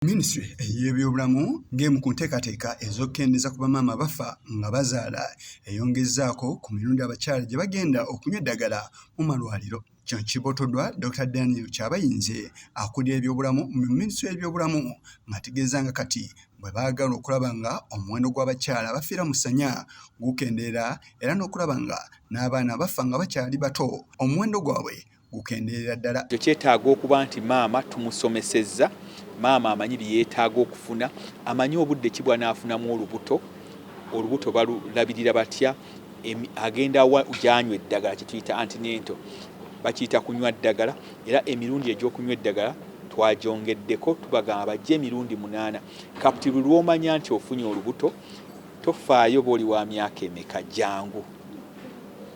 Ministry y'ebyobulamu ng'emu ku nteekateeka ez'okukendeza ku bamaama abafa nga bazaala eyongezaako ku mirundi abakyala gye bagenda okunywa eddagala mu malwaliro. Kino kibotoddwa Dr. Daniel Kyabayinze akulira ebyobulamu mu Ministry y'ebyobulamu ng'ategeeza nga kati bwe baagala okulaba nga omuwendo gw'abakyala abafiira Mussanya gukendeera era n'okulaba nga n'abaana abafa nga bakyali bato omuwendo gwabwe gukendeera ddala. Kyetaaga okuba nti maama tumusomesezza, maama amanyi bye yeetaaga okufuna, amanyi obudde ki bw'anaafunamu olubuto balulabirira batya, agenda gy'anywa eddagala kye tuyita antenatal, bakiyita kunywa ddagala, era emirundi egy'okunywa eddagala twagyongeddeko tubagamba bajje emirundi 8. Kapti buli lw'omanya nti ofunye olubuto tofaayo b'oli wa myaka emeka, jangu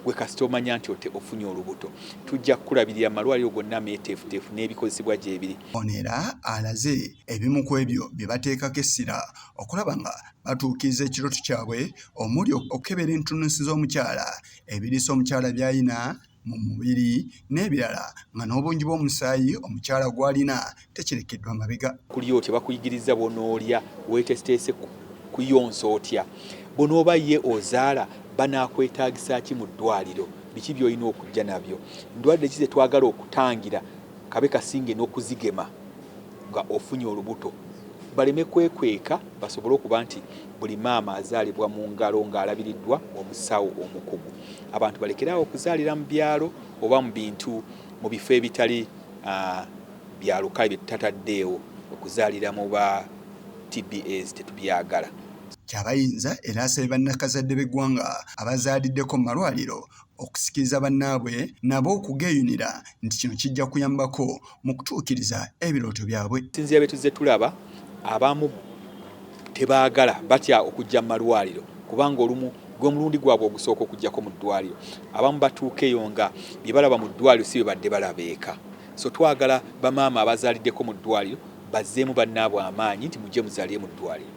gwe kasita omanya nti ofunye olubuto. Tujja kukulabirira amalwaliro gonna ameeteefuteefu n'ebikozesebwa gyebiri. Ono era alaze ebimu ku ebyo bye bateekako essira okulaba nga batuukiriza ekirooto kyabwe omuli okukebera entunnunsi z'omukyala, ebiriisa omukyala by'alina mu mubiri n'ebirala nga n'obungi bw'omusaayi omukyala gw'alina tekirekeddwa mabega. Kuli otya bakuyigiriza bonoolya weeteeseteese kuyonsa otya, bonooba ye ozaala banaakwetaagisa ki mu ddwaliro, biki by'olina okujja nabyo, ndwadde ki ze twagala okutangira kabe kasinge n'okuzigema nga ofunye olubuto, baleme kwekweka, basobole okuba nti buli maama azaalibwa mu ngalo ng'alabiriddwa omusawo omukugu. Abantu balekeraawo okuzaalira mu byalo oba mu bintu mu bifo ebitali bya lukale bye tutataddeewo, okuzaalira mu ba TBAs tetubyagala. Kyabayinza era asabye bannakazadde b'eggwanga abazaaliddeko mu malwaliro okusikiriza bannaabwe nabo okugeeyunira nti kino kijja kuyambako mu kutuukiriza ebirooto byabwe. Sinzira bye tuzze tulaba, abamu tebaagala batya okujja mu malwaliro kubanga olumu gw'omulundi gwabwe ogusooka okujjako mu ddwaliro. Abamu batuuka eyo nga bye balaba mu ddwaliro si bye badde balabeeka. So twagala bamaama abazaaliddeko mu ddwaliro bazzeemu bannaabwe amaanyi nti mujje muzaalire mu ddwaliro.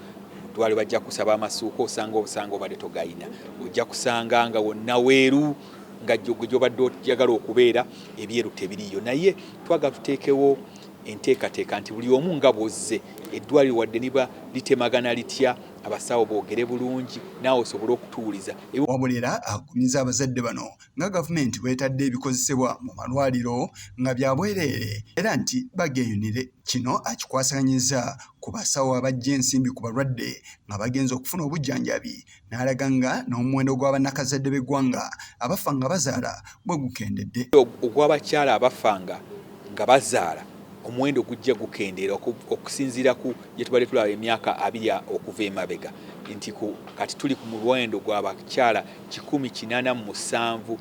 Ddwaliro bajja kusaba amasuuka osanga obusanga obadde togayina. Ojja kusanga nga wonna weeru nga gy'obadde oyagala okubeera ebyeru tebiriyo. Naye twagala tuteekewo enteekateeka nti buli omu nga bw'ozze eddwaliro wadde niba litemagana litya, abasawo boogere bulungi naawe osobole okutuuliza. Wabula era agumiza abazadde bano nga gavumenti bw'etadde ebikozesebwa mu malwaliro nga bya bwereere era nti bageeyunire. Kino akikwasaganyizza ku basawo abajja ensimbi ku balwadde nga bagenza okufuna obujjanjabi, n'alaga nga n'omuwendo gw'abannakazadde b'eggwanga abafa nga bazaala bwe gukendedde. Ogw'abakyala abafa nga bazaala omuwendo gujja gukendeera okusinziira ku gye tubadde tulaba emyaka 2 okuva emabega, nti kati tuli ku muwendo gw'abakyala 187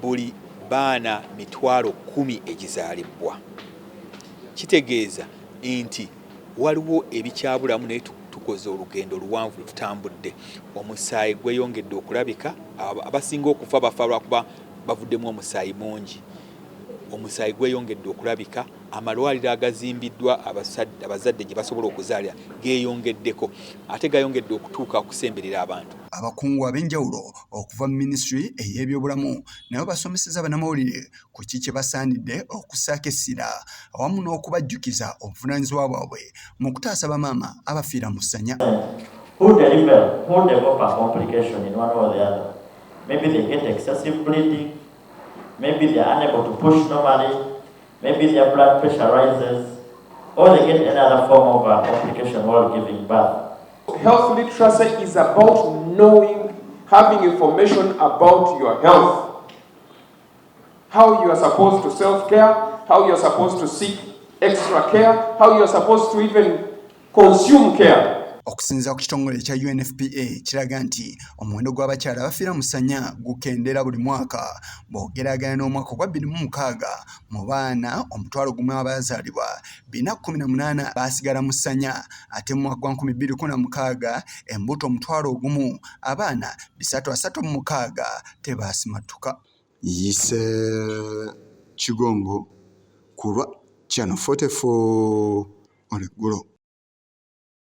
buli baana 10,000 egizaalibwa. Kitegeeza nti waliwo ebikyabulamu naye tukoze olugendo luwanvu tutambudde. Omusaayi gweyongedde okulabika, abasinga okufa bafa lwakuba bavuddemu omusaayi mungi. Omusaayi gweyongedde okulabika, amalwaliro agazimbiddwa abazadde gye basobola okuzaalira geeyongeddeko, ate gayongedde okutuuka okusemberera abantu. Abakungu ab'enjawulo okuva mu Ministry ey'ebyobulamu nabo basomeseza bannamawulire ku kye basaanidde okussaako essira awamu n'okubajjukiza obuvunaanyizibwa bwabwe mu kutaasa bamaama abafiira Mussanya. Who develop a complication in one or the other. Maybe they get excessive bleeding, maybe they are unable to push normally, maybe their blood pressure rises, or they get another form of complication while giving birth. Health literacy is about knowing, having information about your health, how you are supposed to self-care, how you are supposed to seek extra care, how you are supposed to even consume care. Okusinziira ku kitongole ekya UNFPA kiraga nti omuwendo gw'abakyala abafiira Mussanya gukendeera buli mwaka bw'ogeraganya n'omwaka ogwa 2006 mu baana 1,000 abazaalibwa 418 baasigala Mussanya, ate mu mwaka gwa 2016 embuto 1,000 abaana 336 tebaasimattuka. Yise Kigongo ku lwa Channel 44 on eggulo.